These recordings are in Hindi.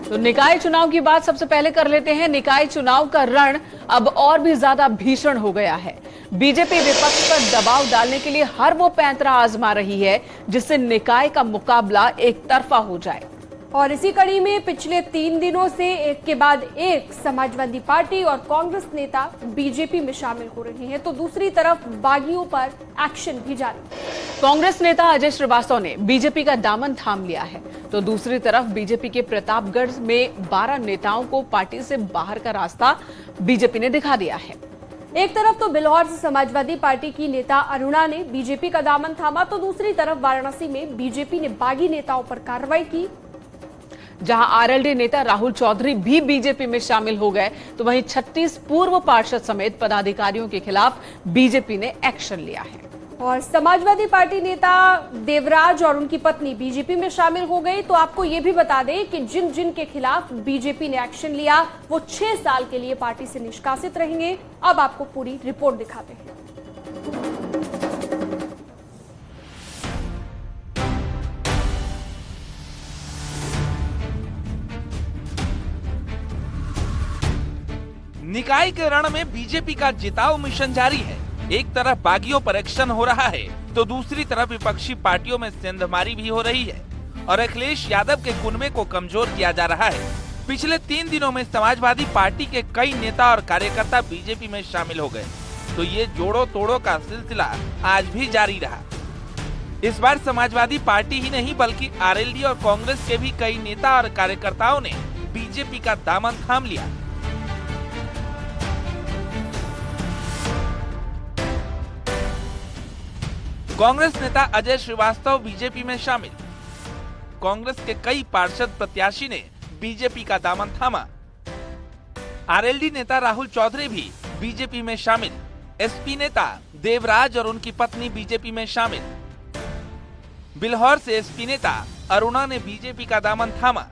तो निकाय चुनाव की बात सबसे पहले कर लेते हैं। निकाय चुनाव का रण अब और भी ज्यादा भीषण हो गया है। बीजेपी विपक्ष पर दबाव डालने के लिए हर वो पैंतरा आजमा रही है जिससे निकाय का मुकाबला एक तरफा हो जाए। और इसी कड़ी में पिछले 3 दिनों से एक के बाद एक समाजवादी पार्टी और कांग्रेस नेता बीजेपी में शामिल हो रहे हैं, तो दूसरी तरफ बागियों पर एक्शन भी जारी। कांग्रेस नेता अजय श्रीवास्तव ने बीजेपी का दामन थाम लिया है, तो दूसरी तरफ बीजेपी के प्रतापगढ़ में 12 नेताओं को पार्टी से बाहर का रास्ता बीजेपी ने दिखा दिया है। एक तरफ तो बिल्हौर से समाजवादी पार्टी की नेता अरुणा ने बीजेपी का दामन थामा, तो दूसरी तरफ वाराणसी में बीजेपी ने बागी नेताओं पर कार्रवाई की। जहां आरएलडी नेता राहुल चौधरी भी बीजेपी में शामिल हो गए, तो वहीं 36 पूर्व पार्षद समेत पदाधिकारियों के खिलाफ बीजेपी ने एक्शन लिया है। और समाजवादी पार्टी नेता देवराज और उनकी पत्नी बीजेपी में शामिल हो गई। तो आपको ये भी बता दें कि जिन जिन के खिलाफ बीजेपी ने एक्शन लिया वो 6 साल के लिए पार्टी से निष्कासित रहेंगे। अब आपको पूरी रिपोर्ट दिखाते हैं। निकाय के रण में बीजेपी का जिताओ मिशन जारी है। एक तरफ बागियों पर एक्शन हो रहा है, तो दूसरी तरफ विपक्षी पार्टियों में सेंधमारी भी हो रही है और अखिलेश यादव के कुनबे को कमजोर किया जा रहा है। पिछले 3 दिनों में समाजवादी पार्टी के कई नेता और कार्यकर्ता बीजेपी में शामिल हो गए, तो ये जोड़ो तोड़ो का सिलसिला आज भी जारी रहा। इस बार समाजवादी पार्टी ही नहीं बल्कि आरएलडी और कांग्रेस के भी कई नेता और कार्यकर्ताओं ने बीजेपी का दामन थाम लिया। कांग्रेस नेता अजय श्रीवास्तव बीजेपी में शामिल। कांग्रेस के कई पार्षद प्रत्याशी ने बीजेपी का दामन थामा। आरएलडी नेता राहुल चौधरी भी बीजेपी में शामिल। एसपी नेता देवराज और उनकी पत्नी बीजेपी में शामिल। बिल्हौर से एसपी नेता अरुणा ने बीजेपी का दामन थामा।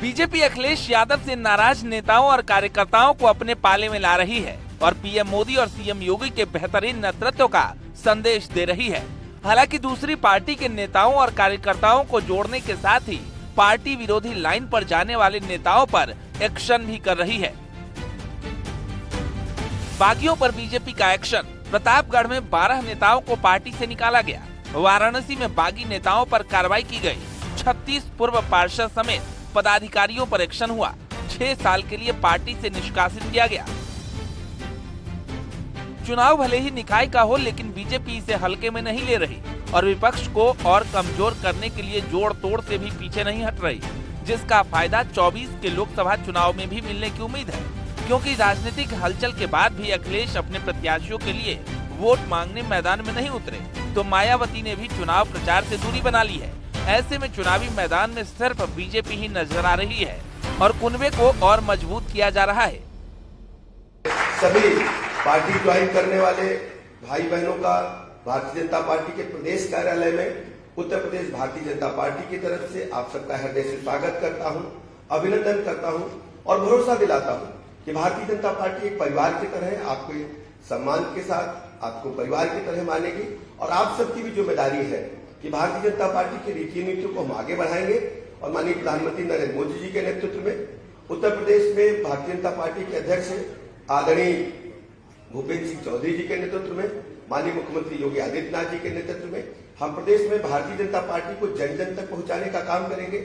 बीजेपी अखिलेश यादव से नाराज नेताओं और कार्यकर्ताओं को अपने पाले में ला रही है और पीएम मोदी और सीएम योगी के बेहतरीन नेतृत्व का संदेश दे रही है। हालांकि दूसरी पार्टी के नेताओं और कार्यकर्ताओं को जोड़ने के साथ ही पार्टी विरोधी लाइन पर जाने वाले नेताओं पर एक्शन भी कर रही है। बागियों पर बीजेपी का एक्शन। प्रतापगढ़ में 12 नेताओं को पार्टी से निकाला गया। वाराणसी में बागी नेताओं पर कार्रवाई की गई। 36 पूर्व पार्षद समेत पदाधिकारियों पर एक्शन हुआ। 6 साल के लिए पार्टी से निष्कासित किया गया। चुनाव भले ही निकाय का हो, लेकिन बीजेपी इसे हल्के में नहीं ले रही और विपक्ष को और कमजोर करने के लिए जोड़ तोड़ से भी पीछे नहीं हट रही, जिसका फायदा 24 के लोकसभा चुनाव में भी मिलने की उम्मीद है। क्योंकि राजनीतिक हलचल के बाद भी अखिलेश अपने प्रत्याशियों के लिए वोट मांगने मैदान में नहीं उतरे, तो मायावती ने भी चुनाव प्रचार से दूरी बना ली है। ऐसे में चुनावी मैदान में सिर्फ बीजेपी ही नजर आ रही है और कुनबे को और मजबूत किया जा रहा है। सभी पार्टी ज्वाइन करने वाले भाई बहनों का भारतीय जनता पार्टी के प्रदेश कार्यालय में उत्तर प्रदेश भारतीय जनता पार्टी की तरफ से आप सबका हृदय से स्वागत करता हूं, अभिनंदन करता हूं और भरोसा दिलाता हूं कि भारतीय जनता पार्टी एक परिवार की तरह आपको सम्मान के साथ आपको परिवार की तरह मानेगी और आप सबकी भी जिम्मेदारी है कि भारतीय जनता पार्टी की रीति नीतियों को हम आगे बढ़ाएंगे और माननीय प्रधानमंत्री नरेंद्र मोदी जी के नेतृत्व में उत्तर प्रदेश में भारतीय जनता पार्टी के अध्यक्ष आदरणीय भूपेंद्र सिंह चौधरी जी के नेतृत्व में, माननीय मुख्यमंत्री योगी आदित्यनाथ जी के नेतृत्व में हम प्रदेश में भारतीय जनता पार्टी को जन जन तक पहुंचाने का काम करेंगे।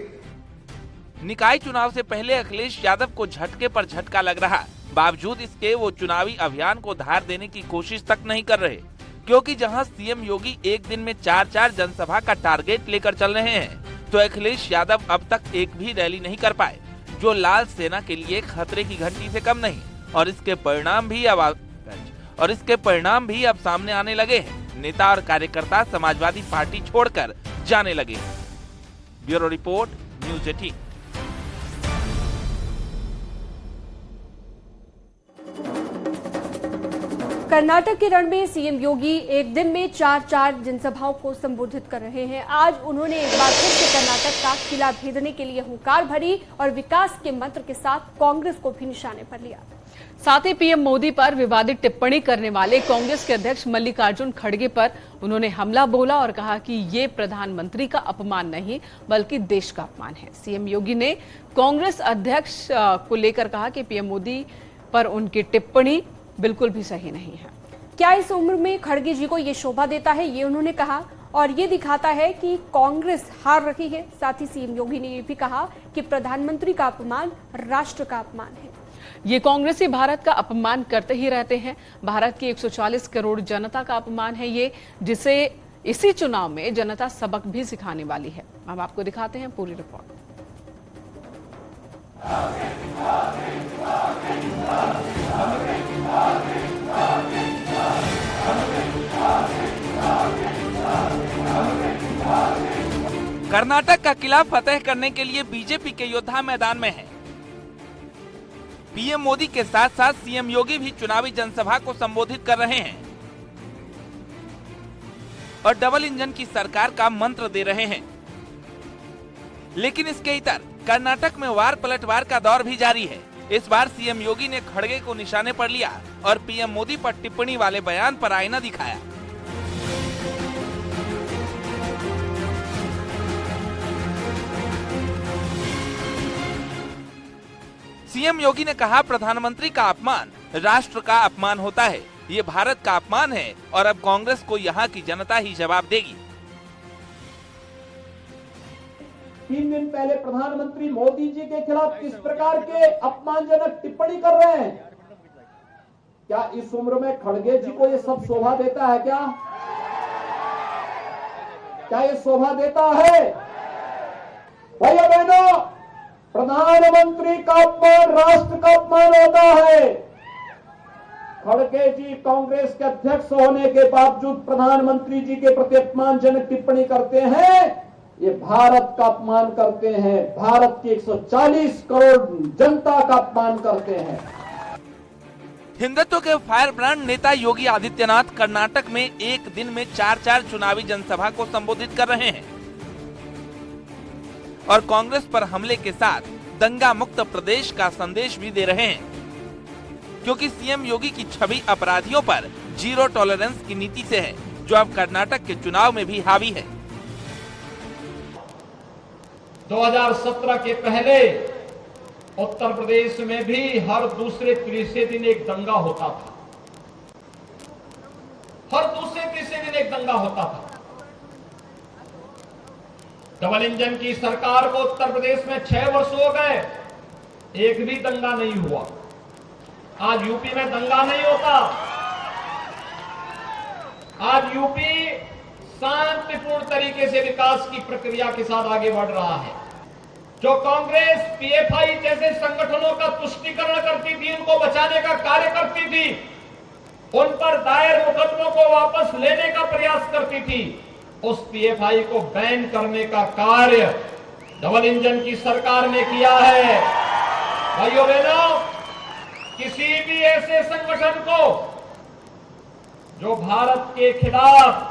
निकाय चुनाव से पहले अखिलेश यादव को झटके पर झटका लग रहा, बावजूद इसके वो चुनावी अभियान को धार देने की कोशिश तक नहीं कर रहे, क्योंकि जहां सीएम योगी एक दिन में 4-4 जनसभा का टारगेट लेकर चल रहे हैं, तो अखिलेश यादव अब तक एक भी रैली नहीं कर पाए, जो लाल सेना के लिए खतरे की घंटी से कम नहीं। और इसके परिणाम भी अब सामने आने लगे हैं। नेता और कार्यकर्ता समाजवादी पार्टी छोड़कर जाने लगे हैं। Bureau report, news 18। कर्नाटक के रण में सीएम योगी एक दिन में 4-4 जनसभाओं को संबोधित कर रहे हैं। आज उन्होंने एक बार फिर से कर्नाटक का किला भेदने के लिए हुंकार भरी और विकास के मंत्र के साथ कांग्रेस को भी निशाने पर लिया। साथ ही पीएम मोदी पर विवादित टिप्पणी करने वाले कांग्रेस के अध्यक्ष मल्लिकार्जुन खड़गे पर उन्होंने हमला बोला और कहा कि ये प्रधानमंत्री का अपमान नहीं बल्कि देश का अपमान है। सीएम योगी ने कांग्रेस अध्यक्ष को लेकर कहा कि पीएम मोदी पर उनकी टिप्पणी बिल्कुल भी सही नहीं है। क्या इस उम्र में खड़गे जी को ये शोभा देता है, ये उन्होंने कहा, और ये दिखाता है कि कांग्रेस हार रही है। साथ ही सीएम योगी ने ये भी कहा कि प्रधानमंत्री का अपमान राष्ट्र का अपमान है। ये कांग्रेसी भारत का अपमान करते ही रहते हैं। भारत की 140 करोड़ जनता का अपमान है ये, जिसे इसी चुनाव में जनता सबक भी सिखाने वाली है। हम आपको दिखाते हैं पूरी रिपोर्ट। कर्नाटक का किला फतेह करने के लिए बीजेपी के योद्धा मैदान में हैं। पीएम मोदी के साथ साथ सीएम योगी भी चुनावी जनसभा को संबोधित कर रहे हैं और डबल इंजन की सरकार का मंत्र दे रहे हैं। लेकिन इसके इतर कर्नाटक में वार पलटवार का दौर भी जारी है। इस बार सीएम योगी ने खड़गे को निशाने पर लिया और पीएम मोदी पर टिप्पणी वाले बयान पर आईना दिखाया। सीएम योगी ने कहा, प्रधानमंत्री का अपमान राष्ट्र का अपमान होता है, ये भारत का अपमान है और अब कांग्रेस को यहाँ की जनता ही जवाब देगी। 3 दिन पहले प्रधानमंत्री मोदी जी के खिलाफ किस प्रकार के अपमानजनक टिप्पणी कर रहे हैं। क्या इस उम्र में खड़गे जी को ये सब शोभा देता है? क्या ये शोभा देता है? भैया बहनों, प्रधानमंत्री का अपमान राष्ट्र का अपमान होता है। खड़गे जी कांग्रेस के अध्यक्ष होने के बावजूद प्रधानमंत्री जी के प्रति अपमानजनक टिप्पणी करते हैं, ये भारत का अपमान करते हैं, भारत की 140 करोड़ जनता का अपमान करते हैं। हिंदुत्व के फायर ब्रांड नेता योगी आदित्यनाथ कर्नाटक में एक दिन में 4 चुनावी जनसभा को संबोधित कर रहे हैं और कांग्रेस पर हमले के साथ दंगा मुक्त प्रदेश का संदेश भी दे रहे हैं, क्योंकि सीएम योगी की छवि अपराधियों पर जीरो टॉलरेंस की नीति से है, जो अब कर्नाटक के चुनाव में भी हावी है। 2017 के पहले उत्तर प्रदेश में भी हर दूसरे तीसरे दिन एक दंगा होता था। हर दूसरे तीसरे दिन एक दंगा होता था। डबल इंजन की सरकार को उत्तर प्रदेश में 6 वर्ष हो गए, एक भी दंगा नहीं हुआ। आज यूपी में दंगा नहीं होता। आज यूपी शांतिपूर्ण तरीके से विकास की प्रक्रिया के साथ आगे बढ़ रहा है। जो कांग्रेस पीएफआई जैसे संगठनों का तुष्टीकरण करती थी, उनको बचाने का कार्य करती थी, उन पर दायर मुकदमों को वापस लेने का प्रयास करती थी, उस पीएफआई को बैन करने का कार्य डबल इंजन की सरकार ने किया है। भाइयों बहनों, किसी भी ऐसे संगठन को जो भारत के खिलाफ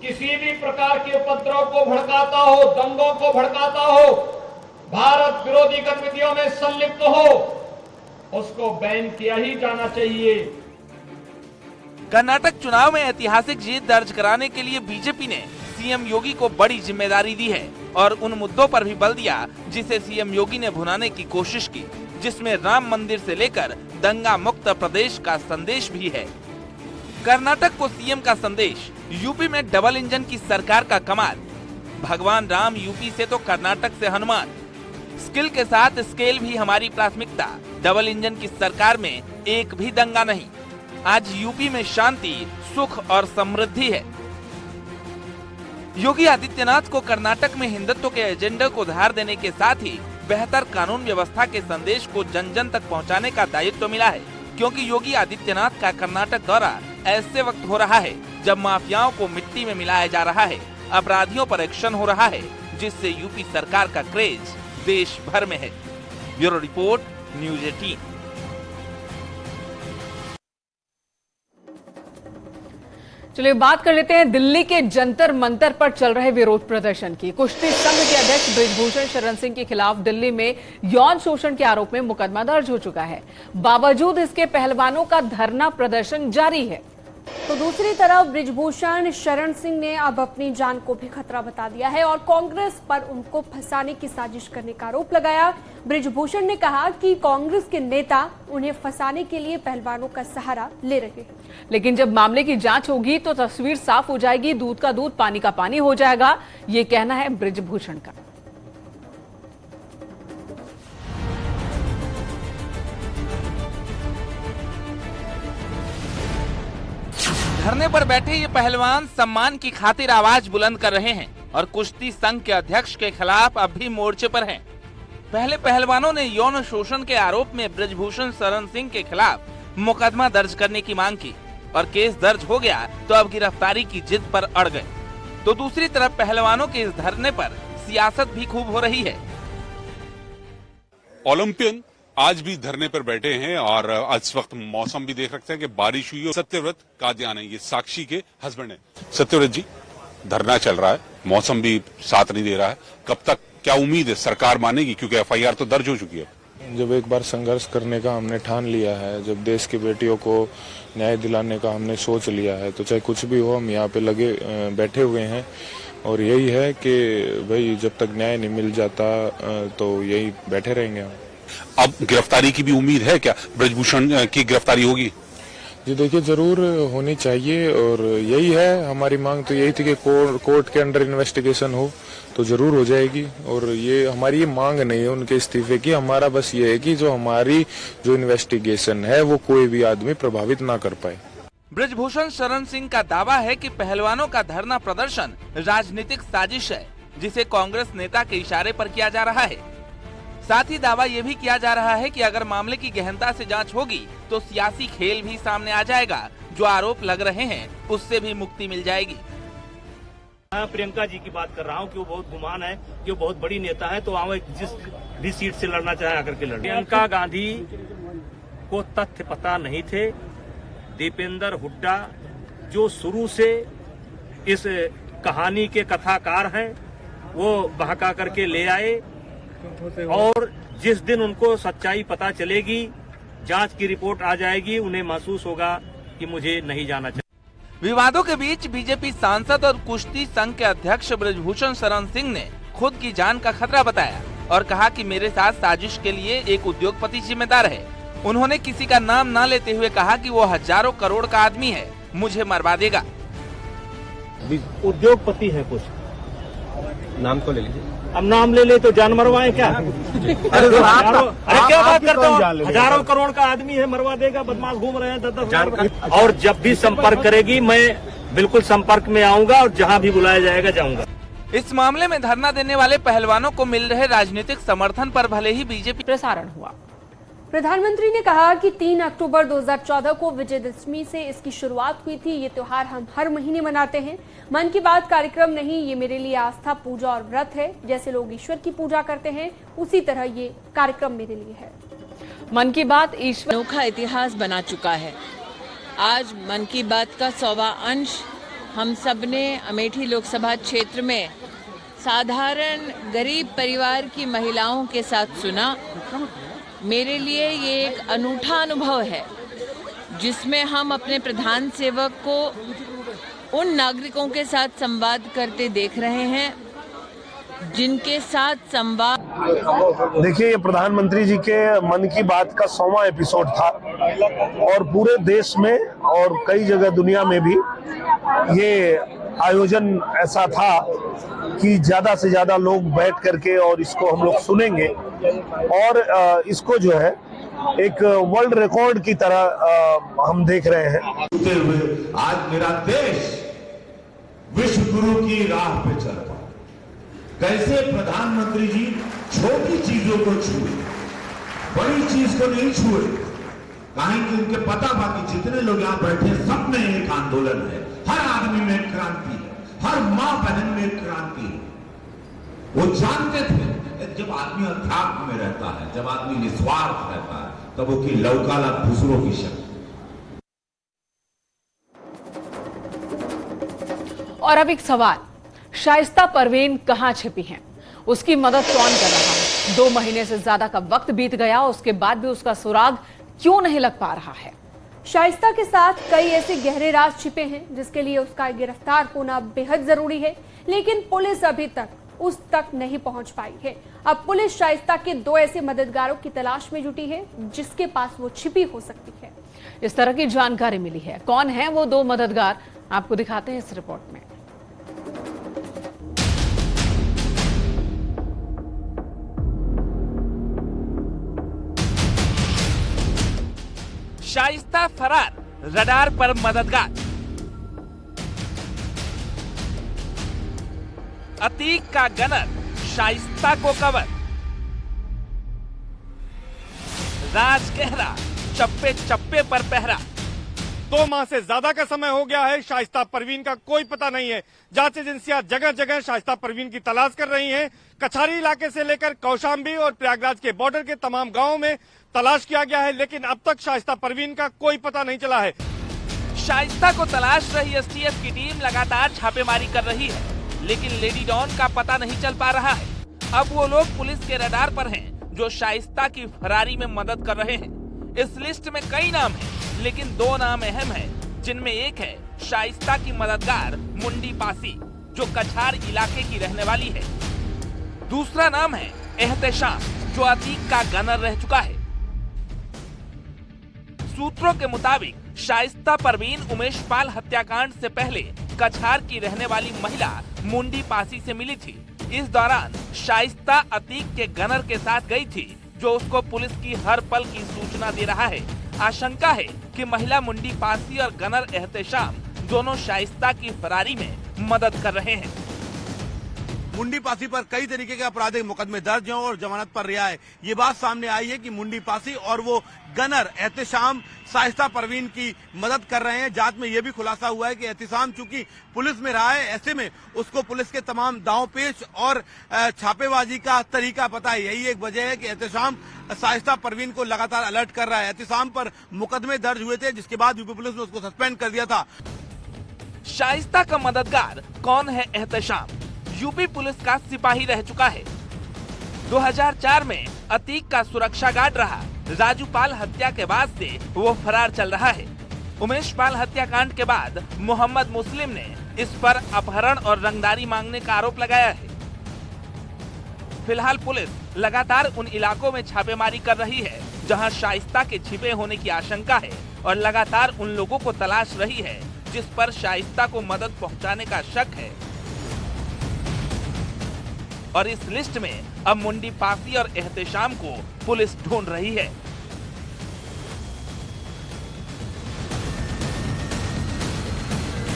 किसी भी प्रकार के उपद्रव को भड़काता हो, दंगों को भड़काता हो, भारत विरोधी गतिविधियों में संलिप्त हो, उसको बैन किया ही जाना चाहिए। कर्नाटक चुनाव में ऐतिहासिक जीत दर्ज कराने के लिए बीजेपी ने सीएम योगी को बड़ी जिम्मेदारी दी है और उन मुद्दों पर भी बल दिया जिसे सीएम योगी ने भुनाने की कोशिश की, जिसमें राम मंदिर से लेकर दंगा मुक्त प्रदेश का संदेश भी है। कर्नाटक को सीएम का संदेश, यूपी में डबल इंजन की सरकार का कमाल, भगवान राम यूपी से तो कर्नाटक से हनुमान, स्किल के साथ स्केल भी हमारी प्राथमिकता, डबल इंजन की सरकार में एक भी दंगा नहीं, आज यूपी में शांति, सुख और समृद्धि है। योगी आदित्यनाथ को कर्नाटक में हिंदुत्व के एजेंडे को धार देने के साथ ही बेहतर कानून व्यवस्था के संदेश को जन जन तक पहुंचाने का दायित्व मिला है, क्योंकि योगी आदित्यनाथ का कर्नाटक दौरा ऐसे वक्त हो रहा है जब माफियाओं को मिट्टी में मिलाया जा रहा है, अपराधियों पर एक्शन हो रहा है, जिससे यूपी सरकार का क्रेज देश भर में है। Bureau report, news 18। चलिए बात कर लेते हैं दिल्ली के जंतर मंतर पर चल रहे विरोध प्रदर्शन की। कुश्ती संघ के अध्यक्ष बृजभूषण शरण सिंह के खिलाफ दिल्ली में यौन शोषण के आरोप में मुकदमा दर्ज हो चुका है। बावजूद इसके पहलवानों का धरना प्रदर्शन जारी है। तो दूसरी तरफ बृजभूषण शरण सिंह ने अब अपनी जान को भी खतरा बता दिया है और कांग्रेस पर उनको फंसाने की साजिश करने का आरोप लगाया। बृजभूषण ने कहा कि कांग्रेस के नेता उन्हें फंसाने के लिए पहलवानों का सहारा ले रहे हैं, लेकिन जब मामले की जांच होगी तो तस्वीर साफ हो जाएगी, दूध का दूध पानी का पानी हो जाएगा, ये कहना है बृजभूषण का। धरने पर बैठे ये पहलवान सम्मान की खातिर आवाज बुलंद कर रहे हैं और कुश्ती संघ के अध्यक्ष के खिलाफ अब भी मोर्चे पर हैं। पहले पहलवानों ने यौन शोषण के आरोप में बृजभूषण शरण सिंह के खिलाफ मुकदमा दर्ज करने की मांग की और केस दर्ज हो गया तो अब गिरफ्तारी की जिद पर अड़ गए। तो दूसरी तरफ पहलवानों के इस धरने पर सियासत भी खूब हो रही है। ओलंपियन आज भी धरने पर बैठे हैं और इस वक्त मौसम भी देख रखते हैं कि बारिश हुई है। सत्यव्रत कादियान है, ये साक्षी के हस्बैंड है। सत्यव्रत जी, धरना चल रहा है, मौसम भी साथ नहीं दे रहा है, कब तक क्या उम्मीद है सरकार मानेगी, क्योंकि एफआईआर तो दर्ज हो चुकी है। जब एक बार संघर्ष करने का हमने ठान लिया है, जब देश की बेटियों को न्याय दिलाने का हमने सोच लिया है, तो चाहे कुछ भी हो हम यहाँ पे लगे बैठे हुए हैं और यही है कि भाई जब तक न्याय नहीं मिल जाता तो यही बैठे रहेंगे हम। अब गिरफ्तारी की भी उम्मीद है क्या, बृजभूषण की गिरफ्तारी होगी? जी देखिए, जरूर होनी चाहिए और यही है हमारी मांग, तो यही थी कि कोर्ट के अंडर इन्वेस्टिगेशन हो तो जरूर हो जाएगी। और ये हमारी ये मांग नहीं है उनके इस्तीफे की, हमारा बस ये है कि जो हमारी जो इन्वेस्टिगेशन है वो कोई भी आदमी प्रभावित ना कर पाए। बृजभूषण शरण सिंह का दावा है कि पहलवानों का धरना प्रदर्शन राजनीतिक साजिश है जिसे कांग्रेस नेता के इशारे पर किया जा रहा है। साथ ही दावा ये भी किया जा रहा है कि अगर मामले की गहनता से जांच होगी तो सियासी खेल भी सामने आ जाएगा, जो आरोप लग रहे हैं उससे भी मुक्ति मिल जाएगी। मैं प्रियंका जी की बात कर रहा हूँ कि वो बहुत गुमान है कि वो बहुत बड़ी नेता है, तो वहाँ जिस भी सीट से लड़ना चाहे आकर के लड़े। प्रियंका गांधी को तथ्य पता नहीं थे। दीपेंद्र हुड्डा जो शुरू से इस कहानी के कथाकार हैं, वो बहका करके ले आए और जिस दिन उनको सच्चाई पता चलेगी, जांच की रिपोर्ट आ जाएगी, उन्हें महसूस होगा कि मुझे नहीं जाना चाहिए। विवादों के बीच बीजेपी सांसद और कुश्ती संघ के अध्यक्ष बृजभूषण शरण सिंह ने खुद की जान का खतरा बताया और कहा कि मेरे साथ साजिश के लिए एक उद्योगपति जिम्मेदार है। उन्होंने किसी का नाम न लेते हुए कहा कि वो हजारों करोड़ का आदमी है, मुझे मरवा देगा। उद्योगपति है कुछ, नाम तो ले लीजिए। अब नाम ले तो जान मरवाए क्या? अरे क्या बात करते हो, हजारों करोड़ का आदमी है, मरवा देगा, बदमाश घूम रहे हैं 10-10 और जब भी संपर्क करेगी मैं बिल्कुल संपर्क में आऊंगा और जहां भी बुलाया जाएगा जाऊंगा। इस मामले में धरना देने वाले पहलवानों को मिल रहे राजनीतिक समर्थन पर भले ही बीजेपी प्रसारण हुआ। प्रधानमंत्री ने कहा कि 3 अक्टूबर 2014 को विजयदशमी से इसकी शुरुआत हुई थी। ये त्योहार हम हर महीने मनाते हैं। मन की बात कार्यक्रम नहीं, ये मेरे लिए आस्था, पूजा और व्रत है। जैसे लोग ईश्वर की पूजा करते हैं उसी तरह ये कार्यक्रम मेरे लिए है। मन की बात ईश्वर अनोखा इतिहास बना चुका है। आज मन की बात का 100वां अंश हम सबने अमेठी लोकसभा क्षेत्र में साधारण गरीब परिवार की महिलाओं के साथ सुना। मेरे लिए ये एक अनूठा अनुभव है जिसमें हम अपने प्रधान सेवक को उन नागरिकों के साथ संवाद करते देख रहे हैं जिनके साथ संवाद। देखिए, ये प्रधानमंत्री जी के मन की बात का 100वां एपिसोड था और पूरे देश में और कई जगह दुनिया में भी ये आयोजन ऐसा था कि ज्यादा से ज्यादा लोग बैठ करके और इसको हम लोग सुनेंगे और इसको जो है एक वर्ल्ड रिकॉर्ड की तरह हम देख रहे हैं। आज मेरा देश विश्व गुरु की राह पे चल रहा है। कैसे प्रधानमंत्री जी छोटी चीजों को छुए, बड़ी चीज को नहीं छुए, कहीं कि उनके पता बाकी जितने लोग यहाँ बैठे सब में एक आंदोलन है, हर आदमी में एक क्रांति है, हर माँ बहन में एक क्रांति है। वो जानते थे जब आदमी अध्यात्म में रहता है, जब आदमी निस्वार्थ रहता है, तब वो की लौकाला दूसरों की शक्ति। और अब एक सवाल, शाइस्ता परवीन कहां छिपी हैं? उसकी मदद कौन कर रहा है? 2 महीने से ज्यादा का वक्त बीत गया, उसके बाद भी उसका सुराग क्यों नहीं लग पा रहा है? शाइस्ता के साथ कई ऐसे गहरे राज छिपे हैं जिसके लिए उसका गिरफ्तार होना बेहद जरूरी है, लेकिन पुलिस अभी तक उस तक नहीं पहुंच पाई है। अब पुलिस शाइस्ता के 2 ऐसे मददगारों की तलाश में जुटी है जिसके पास वो छिपी हो सकती है। इस तरह की जानकारी मिली है। कौन है वो 2 मददगार, आपको दिखाते हैं इस रिपोर्ट में। शाइस्ता फरार, रडार पर मददगार। अतीक का गनर, शाइस्ता को कवर। राज गहरा, चप्पे चप्पे पर पहरा। 2 माह से ज्यादा का समय हो गया है, शाइस्ता परवीन का कोई पता नहीं है। जांच एजेंसियां जगह जगह शाइस्ता परवीन की तलाश कर रही हैं। कछारी इलाके से लेकर कौशाम्बी और प्रयागराज के बॉर्डर के तमाम गांवों में तलाश किया गया है, लेकिन अब तक शाइस्ता परवीन का कोई पता नहीं चला है। शाइस्ता को तलाश रही एसटीएफ की टीम लगातार छापेमारी कर रही है, लेकिन लेडी डॉन का पता नहीं चल पा रहा है। अब वो लोग पुलिस के रडार पर हैं, जो शाइस्ता की फरारी में मदद कर रहे हैं। इस लिस्ट में कई नाम हैं, लेकिन 2 नाम अहम हैं, जिनमें एक है शाइस्ता की मददगार मुंडी पासी, जो कछार इलाके की रहने वाली है। दूसरा नाम है एहतेशाम, जो अतीक का गनर रह चुका है। सूत्रों के मुताबिक शाइस्ता परवीन उमेश पाल हत्याकांड से पहले कछार की रहने वाली महिला मुंडी पासी से मिली थी। इस दौरान शाइस्ता अतीक के गनर के साथ गई थी, जो उसको पुलिस की हर पल की सूचना दे रहा है। आशंका है कि महिला मुंडी पासी और गनर एहतेशाम दोनों शाइस्ता की फरारी में मदद कर रहे हैं। मुंडी पासी पर कई तरीके के आपराधिक मुकदमे दर्ज हैं और जमानत पर रिहा है। ये बात सामने आई है कि मुंडी पासी और वो गनर एहतेशाम शाइस्ता परवीन की मदद कर रहे हैं। जांच में ये भी खुलासा हुआ है कि एहतेशाम चूंकि पुलिस में रहा है, ऐसे में उसको पुलिस के तमाम दांव पेच और छापेबाजी का तरीका पता है। यही एक वजह है कि एहतेशाम शाइस्ता परवीन को लगातार अलर्ट कर रहा है। एहतेशाम पर मुकदमे दर्ज हुए थे, जिसके बाद यूपी पुलिस ने उसको सस्पेंड कर दिया था। शाइस्ता का मददगार कौन है? एहतेशाम यूपी पुलिस का सिपाही रह चुका है। 2004 में अतीक का सुरक्षा गार्ड रहा। राजू पाल हत्या के बाद से वो फरार चल रहा है। उमेश पाल हत्याकांड के बाद मोहम्मद मुस्लिम ने इस पर अपहरण और रंगदारी मांगने का आरोप लगाया है। फिलहाल पुलिस लगातार उन इलाकों में छापेमारी कर रही है जहां शाइस्ता के छिपे होने की आशंका है, और लगातार उन लोगों को तलाश रही है जिस पर शाइस्ता को मदद पहुंचाने का शक है। और इस लिस्ट में अब मुंडी पासी और एहतेशाम को पुलिस ढूंढ रही है।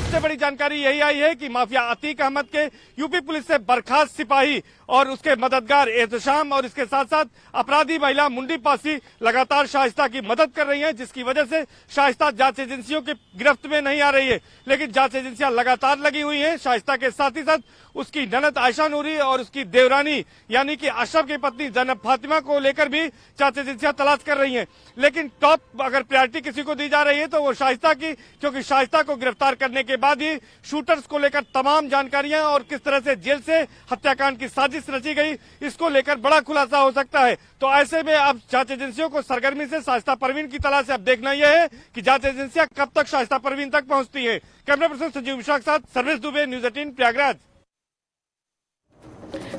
सबसे बड़ी जानकारी यही आई है कि माफिया अतीक अहमद के यूपी पुलिस से बर्खास्त सिपाही और उसके मददगार एहतेशाम और इसके साथ साथ अपराधी महिला मुंडी पासी लगातार शाइस्ता की मदद कर रही हैं, जिसकी वजह से शाइस्ता जांच एजेंसियों की गिरफ्त में नहीं आ रही है। लेकिन जांच एजेंसियां लगातार लगी हुई हैं। शाइस्ता के साथ ही साथ उसकी ननद आयशा नूरी और उसकी देवरानी यानी कि अशरफ की पत्नी जैनब फातिमा को लेकर भी जांच एजेंसियां तलाश कर रही हैं। लेकिन टॉप अगर प्रायोरिटी किसी को दी जा रही है तो वो शाइस्ता की, क्योंकि शाइस्ता को गिरफ्तार करने के बाद ही शूटर्स को लेकर तमाम जानकारियां और किस तरह से जेल से हत्याकांड की साजिश रची गई, इसको लेकर बड़ा खुलासा हो सकता है। तो ऐसे में अब जांच एजेंसियों को सरगर्मी से शाइस्ता परवीन की तलाश है। अब देखना यह है कि जांच एजेंसियां कब तक शाइस्ता परवीन तक पहुंचती है। कैमरा पर्सन संजीव मिश्रा के साथ सर्विस दुबे, न्यूज 18 प्रयागराज।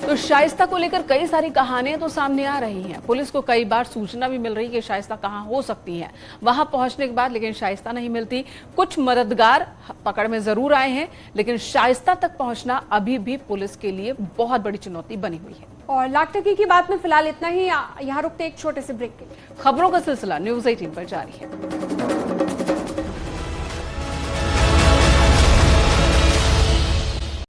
तो शाइस्ता को लेकर कई सारी कहानियां तो सामने आ रही हैं। पुलिस को कई बार सूचना भी मिल रही है कि शाइस्ता कहां हो सकती है। वहां पहुंचने के बाद लेकिन शाइस्ता नहीं मिलती। कुछ मददगार पकड़ में जरूर आए हैं, लेकिन शाइस्ता तक पहुंचना अभी भी पुलिस के लिए बहुत बड़ी चुनौती बनी हुई है। और लाखटकी की बात में फिलहाल इतना ही। यहाँ रुकते एक छोटे से ब्रेक के लिए। खबरों का सिलसिला न्यूज 18 पर जारी है।